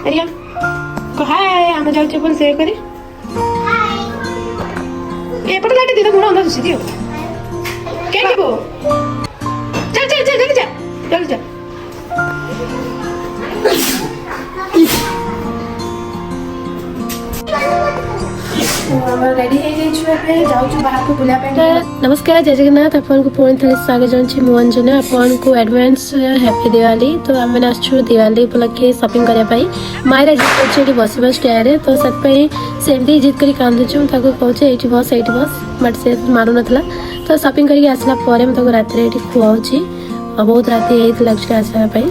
रिया को हाय आम जाऊँ बोल से करी एपटे लाइट दी तो मुंड अंदर घुसी दियो के जीवो चल चल चल जल्दी जा जल्दी जा रेडी नमस्कार जय जगन्नाथ आपन को पुणी थे स्वागत जाऊँगी मु अंजना आपन को एडवांस हैप्पी दिवाली तो आम आसु दिवाली उपलक्षे शॉपिंग करने मायरा जिद कर बस स्टेयर तो सेमती जिद कर कांदुचु कहूँ ये बस बट से मारू नाला तो शॉपिंग करके आसला रात खुआऊँगी बहुत राति एक्चुअली आसवाई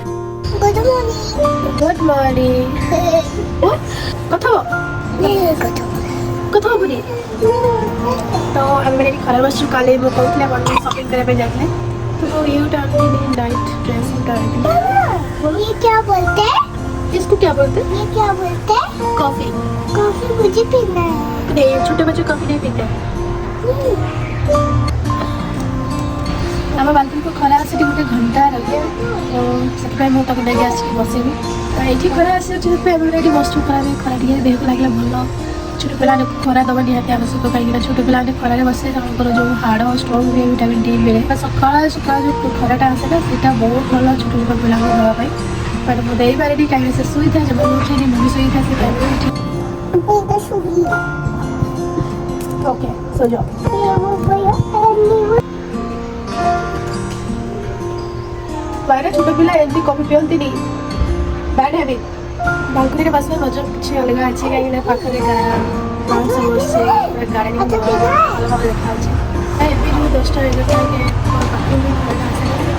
गुड मॉर्निंग कथा बोली तो हम खराब बस काले मुझे कहते हैं शॉपिंग करने जाते तो यू टर्न नाइट ड्रेस ये क्या बोलते हैं? इसको क्या बोलते हैं? ये क्या बोलते हैं? कॉफी कॉफी मुझे पीना है। नहीं छोटे बच्चे कॉफी नहीं पीते आम बाल्कनी को खरा से गोटे घंटा रखे तो से मुझे लेके आस बसबी तो ये खरा आसी बसु खरा खरा टे देह लगे भल छोट पिला खरा दबा निहाती आवश्यक कहीं छोट पिला खरार बसे जो हाड़ स्ट्रंग हुए विटामिन डी मिले सकाल सकाल जो खराटा आसेगा सीटा बहुत भल छोट छोट पिला देवाई बट मुझे दे पारे टाइम से शुई था जब उठे मुझे शुई था से टाइम ओके सो जाओ बाहर छोट पिला एमती कॉफी पियंती नहीं बैड हैबिट बालकनी बस में मजा किसी अलग अच्छे कहीं पाखे गाँव सब बस गार्डनिंग भल भाव देखा जो 10टा 11टा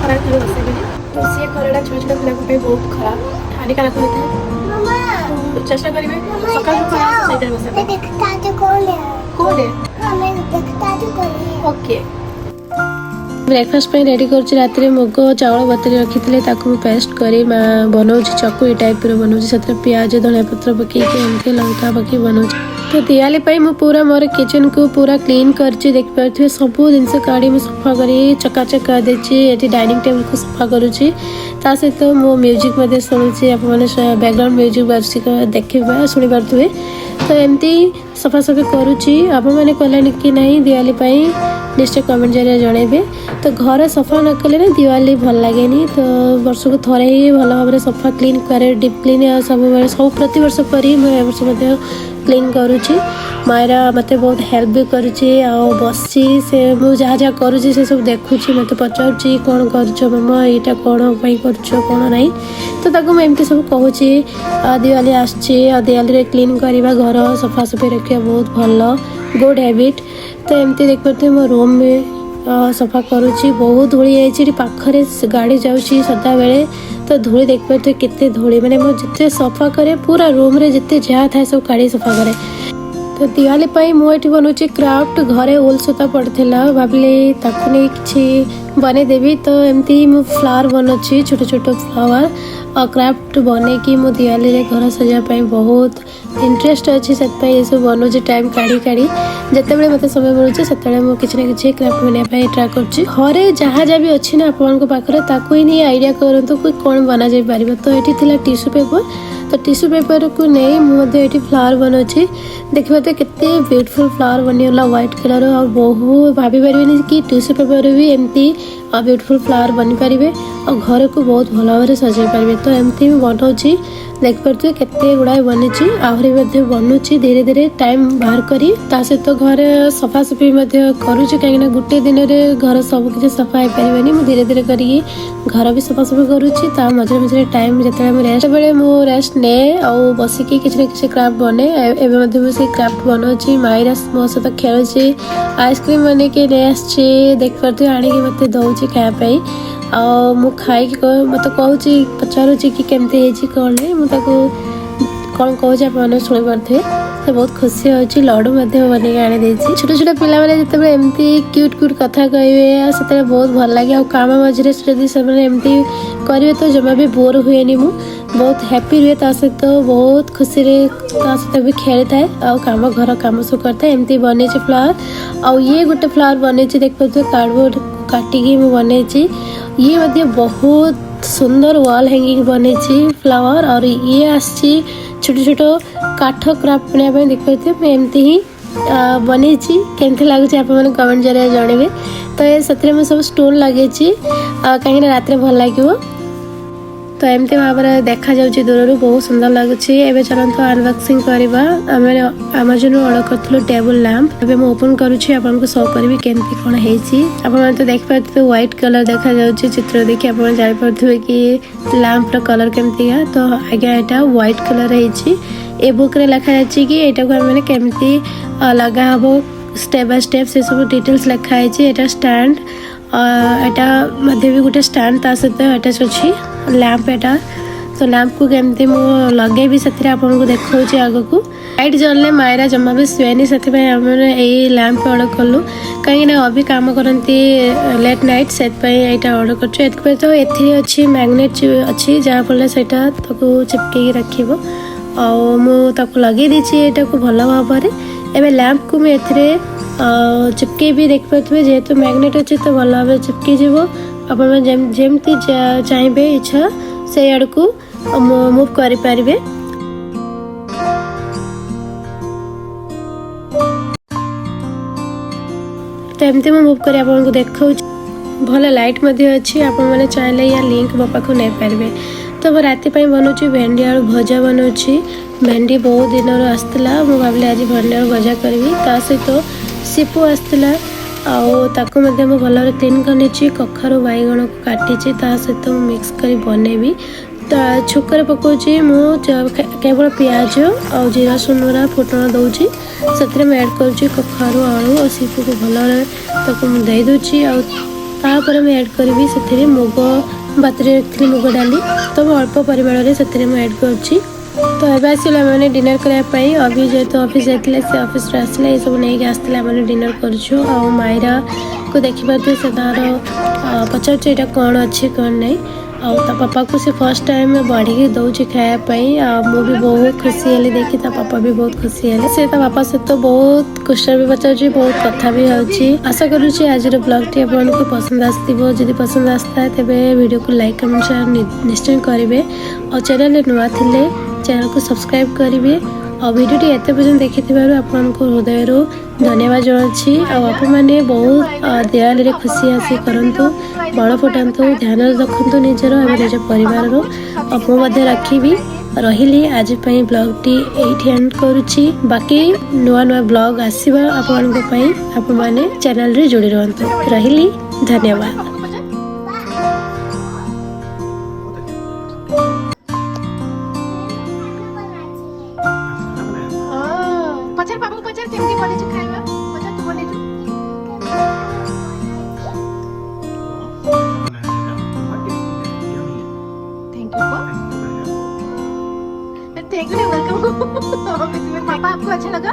खराब बसेबी तो सी खराटा छोट छोट पिला बहुत खराब हानिकारक होता है चेष्टा करेंगे सकाल ओके ब्रेकफास्ट रेडी कर रात मुग चाउल बतरी रखी थे पेस्ट कर बनाऊँ चकुई टाइप बनाऊँ से पियाज धनिया पत्र पकईकि लंका पकई बनाऊँ तो दिवाली मु पूरा मोर किचन को पूरा क्लीन कर देख पारे सब जिनस काढ़ी मुझे सफा कर चकाचक कर देती डाइनिंग टेबल को सफा करुच्ची सहित मो म्यूजिक शुणुची बैकग्राउंड म्यूजिक बाजिक देखा शुणी पारे तो एमती सफासफी करुच्ची आप मैंने कले कि नहीं दिवाली निश्चय कमेंट जरिए जनइबे तो घर सफा न कले ना दिवाली भल लगे तो वर्ष को थोड़े ही भल भाव सफा क्लीन करे डीप क्लीन सब प्रति वर्ष परी वर्ष क्लीन करुच्ची मायरा मत बहुत हेल्प भी करुच्ची बसी से मुझे जहाँ जहाँ करुच्ची से सब देखुची मत पचारुच्ची कौन कर मामा यहाँ कौन कौन ना तो ताको मैं एमती सब कहूँ दिवाली आसची दिवाली क्लीन करवा घर सफासफी रखा बहुत भल गुड हैबिट तो एमती देख पारे मो रूम में सफा करुच्ची बहुत धूली है पाखरे गाड़ी जाऊँगी सदा बेले तो धूली देख पारे केते धूली मैंने मो जिते सफा करे पूरा रूम रे जिते जहाँ था सब काढ़ी सफा करे तो दिवाली मुझे बनाऊँ क्राफ्ट घरे उल सूता पड़ता भाविली ताकू नहीं कि बनईदेवी तो एमती मु फ्लावर बनाऊँ छोट छोट फ्लावर और क्राफ्ट बन कि मो दिवाली रे घर सजापी बहुत इंटरेस्ट अच्छी से ये सब बनाऊँ टाइम काढ़ी काढ़ी जिते मत समय मिलूँ से मुझे ना कि क्राफ्ट बनाई ट्राए कर जहाँ जहाँ भी अच्छी ना आप ही नहीं आइडिया करूँ कि कौन बना जा पार तो ये टिश्यू पेपर तो टिश्यू पेपर को नहीं मुझे फ्लावर बनाऊँ देखिए तो केते ब्यूटीफुल फ्लावर बनीगला व्हाइट कलर और बहुत भाभी पारे कि टिश्यू पेपर भी एमती ब्यूटीफुल फ्लावर बनी पारे और घर को बहुत भल भाव सजाई पारे तो एमती बनाऊँ देख पारे केते गुड़ाए बनी आहरी बनूची धीरे धीरे टाइम बाहर करी सहित घर सफासफी करुच्ची कहीं गोटे दिन में घर सब किसी सफा हो पारे मुझे धीरे धीरे करी घर भी सफासफी करुच्ची मझे मझे टाइम जो रेस्ट बेले मु रेस्ट ने और बसिकी किसी ना किसी क्राफ्ट बने एवं मुझे क्राफ्ट बनाऊँ मायरा मो सहित खेलुची आइसक्रीम बन के ले आसी देख पारे आने मत दौर खायापी मु खाई मत कहूँ पचारुची कि केमती कौन नहीं मुझे कौन कहूँ आप शुणी पारे तो बहुत खुशी होची लड्डू बन आनी छोट छोट पिला जो एमती क्यूट क्यूट कथा कहे से बहुत भल लगे काम मझे जदि एमती करेंगे तो जमा भी बोर हुए मु बहुत हैप्पी रुए सहित बहुत खुशी सहित भी खेली थाए आम घर कम सब करता है एमती बन फ्लावर और ये गोटे फ्लावर बन देख पारे कार्डबोर्ड काटिकी मुझे ये बहुत सुंदर वॉल हैंगिंग बनी फ्लावर और ये आसी छोट छोट काठ क्राफ्ट बनाया देखते मुझे एमती ही बनी केमती लगुच आप कमेंट जरिए जनइबे। तो ये सतरे मुझे सब स्टोन लगे कहीं रात भल लगे। तो एमती भाव में देखा जाऊँगी दूर बहुत सुंदर लगुच। एवं चलते अनबॉक्सिंग करवा आम अमेजन ऑर्डर करूँ टेबल लैंप। एवं मुझे ओपन करुँची आपको शो करी केमती कौन है। तो देखिपे व्हाइट कलर देखा जाऊँगी चित्र देखिए आप जापे कि लैंप कलर केमती है। तो आज्ञा यहाँ व्हाइट कलर है बुक रे लिखा जाए कि यहाँ को आम केमती लगा हम स्टेप बाय स्टेप से सब डिटेल्स लिखाई। यहाँ स्टैंड यहाँ भी गोटे स्टैंड ता सहित अटैच अच्छी लैंप एटा। तो लैंप को केमती मुझे लगे से आपको देखा आग को लाइट जलने मायरा जमा भी शुएनि से यही लैंप ऑर्डर कलु कहीं अभी काम करती लेट नाइट से यहाँ ऑर्डर कर। तो ये अच्छी मैग्नेट अच्छी जहाँफल से चिपकई रखिब मुझे लगे यहाँ को भल भाव एवं लैंप को मुझे चिपके भी देखिपे जेहेतु मैग्नेट अच्छी तो भल भाव चिपकी जीव आप जमती चाहिए इच्छा से आड़ को मूव करें। तो एमती मुझे मूव कर आपको देखा भल लाइट अच्छी आप चाहिए या लिंक मो पाख नहीं पारे। तो मैं राति बनाऊँ भेंडी आलू भजा बनाऊँ। भेंडी बहुत दिन आसला मुझे भाविली आज भेंडी आलू भजा करी ता सहित सीपू आसला आको भल क्लीन कर कखारू बैगण को काटी ता सहित मिक्स कर बनैबी। तो छुकर पकाउची केवल प्याज और जीरा सुनुरा फुटण दूची से ऐड करुँची कखारू आलू और सीपू को भल दे दूची आपर मैं ऐड करी से मुग बातरी रखी मुग डाली। तो मैं अल्प परिमाण से ऐड करुँची। तो एवं आसला मैंने डिनर करने अभी जेहेतु ऑफिस जाते से ऑफिस आसला ये सब नहीं आसला मैंने डिनर करुँ आ मायरा को देखिपे से तार पचार यहाँ कौन अच्छी कौन नहीं आ पापा को से फर्स्ट टाइम बढ़ी दौर खायापी मुझे बहुत खुशी है देखी पापा भी बहुत खुशी है से पापा सहित बहुत क्वेश्चन भी पचार बहुत कथा भी होची। आशा करुँच आज ब्लॉग टी आपको पसंद आसो जब पसंद आसता है तेज वीडियो को लाइक कमेंट शेयर निश्चय करेंगे और चैनल नुआ थिले चैनल को सब्सक्राइब करेंगे और वीडियो टी एत पर्यटन देखि आपको हृदय धन्यवाद जनाची। आप मैंने बहुत दिवाली खुशी आसी करूँ बड़ फुटातु ध्यान रखु निजर और निज परिवार मुझे रखी रही आज ब्लॉग टी ये एंड करुच्ची। बाकी नुआ नुआ ब्लॉग आसवा आप मैंने चैनल रे जोड़ी रहतु रही धन्यवाद। पचार बाबू पचार केमती बनेछु खाइबा पचार तू बनेछु थैंक यू वेलकम पापा आपको अच्छा लगा।